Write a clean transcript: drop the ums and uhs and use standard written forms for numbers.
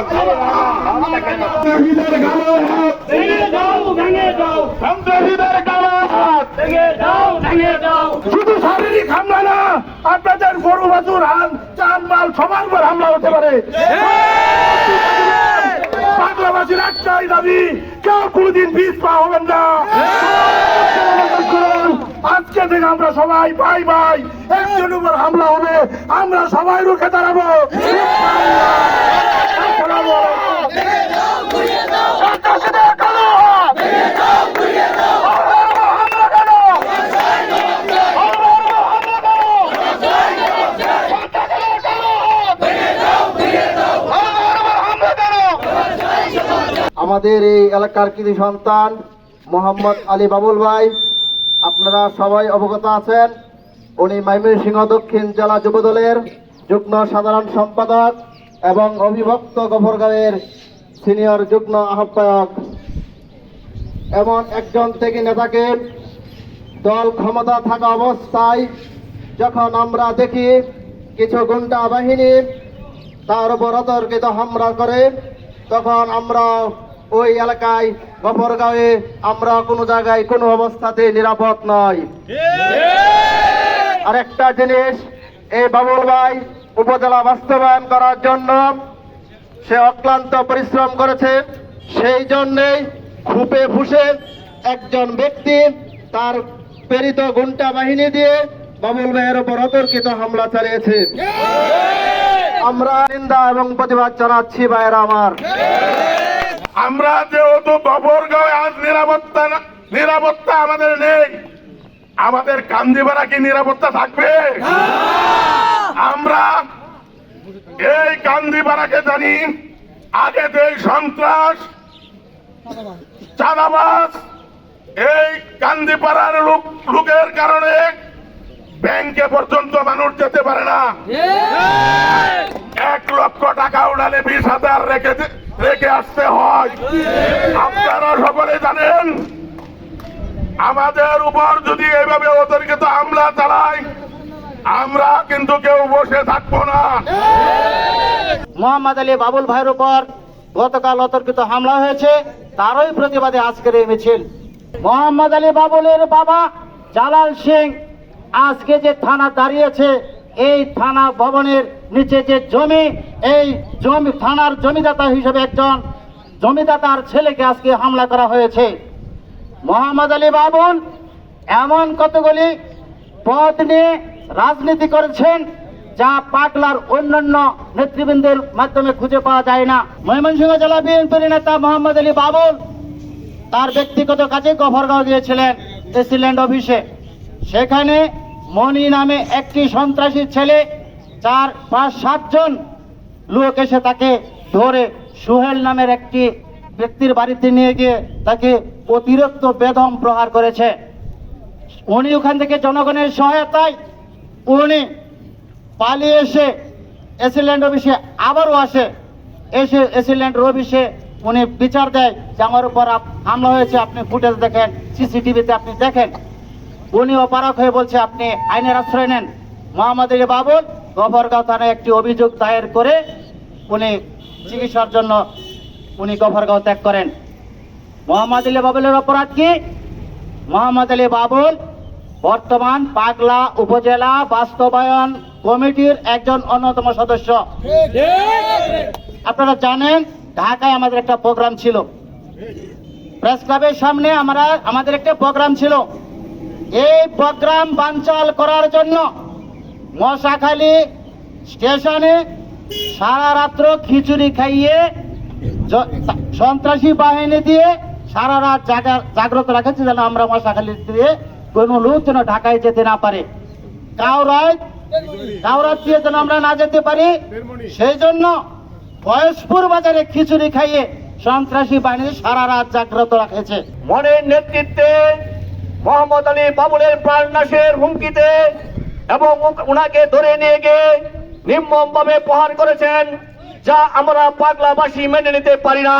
সন্ত্রাসীদের কালো হাত ভেঙে দাও, ভেঙে দাও, সন্ত্রাসীদের কালো হাত ভেঙে দাও, ভেঙে দাও। শুধু শারীরিক হামলা না, আপনাদের গরু বাছুর হান চাল সবার উপর হামলা হতে পারে। বাংলাবাসীর একটাই দাবি, কেউ কোনদিন পিছ পা হবেন না। আজকে থেকে আমরা সবাই ভাই ভাই, একজন উপর হামলা হবে আমরা সবাই রুখে দাঁড়াবো। আমাদের এই এলাকার কৃতি সন্তান মোহাম্মদ আলী বাবুল ভাই, আপনারা সবাই অবগত আছেন, উনি ময়মনসিংহ দক্ষিণ জেলা যুবদলের যুগ্ম সাধারণ সম্পাদক এবং অবিভক্ত গফরগাঁওয়ের সিনিয়র যুগ্ম আহ্বায়ক। এমন একজন থেকে নেতাকে দল ক্ষমতা থাকা অবস্থায় যখন আমরা দেখি কিছু গুন্ডা বাহিনী তার উপর অতর্কিত হামলা করে, তখন আমরা ওই এলাকায় গফরগাঁওয়ে আমরা কোনো জায়গায় কোনো অবস্থাতে নিরাপদ নয়। আরেকটা জিনিস, এই বাবুল ভাই উপজেলা বাস্তবায়ন করার জন্য সে অক্লান্ত পরিশ্রম করেছে। সেই জন্যেই খুপে ফুসে একজন ব্যক্তি তার প্রেরিত গুন্ডা বাহিনী দিয়ে বাবুল ভাইয়ের উপর অতর্কিত হামলা চালিয়েছে। আমরা নিন্দা এবং প্রতিবাদ জানাচ্ছি ভাইয়েরা আমার। আমরা যেহেতু গফরগাঁওয়ে আজ নিরাপত্তা আমাদের নেই, আমাদের কান্দিপাড়া কি নিরাপত্তা থাকবে? আমরা এই কান্দিপাড়াকে জানি আগে যে সন্ত্রাস চাঁদাবাজ, এই কান্দিপাড়ার লোকের কারণে ব্যাংকে পর্যন্ত মানুষ যেতে পারে না। 1 লক্ষ টাকা উঠালে 20,000 রেখে আসতে হয়। আপনারা সকলে জানেন, আমাদের উপর যদি এইভাবে অতর্কিত হামলা চালায় আমরা কিন্তু কেউ বসে থাকবো না। মোহাম্মদ আলী বাবুল ভাইয়ের উপর গতকাল অতর্কিত হামলা হয়েছে, তারই প্রতিবাদে আজকের এই মিছিল। মোহাম্মদ আলী বাবুলের বাবা জালাল সিং আজকে যে থানা দাঁড়িয়েছে, এই থানা ভবনের নিচে যে জমি, এই জমি থানার জমিদাতা হিসেবে একজন জমিদাতার ছেলেকে আজকে হামলা করা হয়েছে। মোহাম্মদ আলী বাবুল এমন কতগুলি পদ নিয়ে রাজনীতি করেছেন যা পাটলার অন্যান্য নেতৃবৃন্দের মাধ্যমে খুঁজে পাওয়া যায় না। ময়মনসিংহ জেলা বিএনপির নেতা মোহাম্মদ আলী বাবুল তার ব্যক্তিগত কাজে গফরগাঁও গিয়েছিলেন এসিল্যান্ড অফিসে। সেখানে মনি নামে একটি সন্ত্রাসী ছেলে 4-5-7 জন লোক এসে তাকে ধরে সুহেল নামের একটি ব্যক্তির বাড়িতে নিয়ে গিয়ে তাকে অতিরিক্ত বেদম প্রহার করেছে। উনি ওখান থেকে জনগণের সহায়তায় উনি পালিয়ে এসে এসিল্যান্ড অফিসে আবারও আসে। এসে এসিল্যান্ড অফিসে উনি বিচার দেয় যে আমার উপর হামলা হয়েছে, আপনি ফুটেজ দেখেন, সিসিটিভিতে আপনি দেখেন। উনি অপারক হয়ে বলছে আপনি আইনের আশ্রয় নেন। মোহাম্মদ আলী বাবুল গফরগাঁও থানায় একটি অভিযোগ দায়ের করে উনি চিকিৎসার জন্য উনি গফরগাঁও ত্যাগ করেন। মোহাম্মদ আলী বাবুলের অপরাধ কি? মোহাম্মদ আলী বাবুল বর্তমান পাগলা উপজেলা বাস্তবায়ন কমিটির একজন অন্যতম সদস্য। আপনারা জানেন, ঢাকায় আমাদের একটা প্রোগ্রাম ছিল, প্রেস ক্লাবের সামনে আমাদের একটা প্রোগ্রাম ছিল। এই প্রোগ্রাম বানচাল করার জন্য মশাখালী স্টেশনে সারা রাত্র খিচুড়ি খাইয়ে সন্ত্রাসী বাহিনী দিয়ে সারা রাত জাগ্রত রাখেছে যেন আমরা মশাখালী দিয়ে কোনো লোক যেন ঢাকায় যেতে না পারে, কাউরাত দিয়ে যেন আমরা না যেতে পারি। সেই জন্য ফয়েজপুর বাজারে খিচুড়ি খাইয়ে সন্ত্রাসী বাহিনী সারা রাত জাগ্রত রাখেছে। মনের নেতৃত্বে মোহাম্মদ আলী বাবুলের প্রাণনাশের হুমকিতে এবং উনাকে ধরে নিয়ে গিয়ে নির্মমভাবে প্রহার করেছেন, যা আমরা পাগলাবাসী মেনে নিতে পারি না।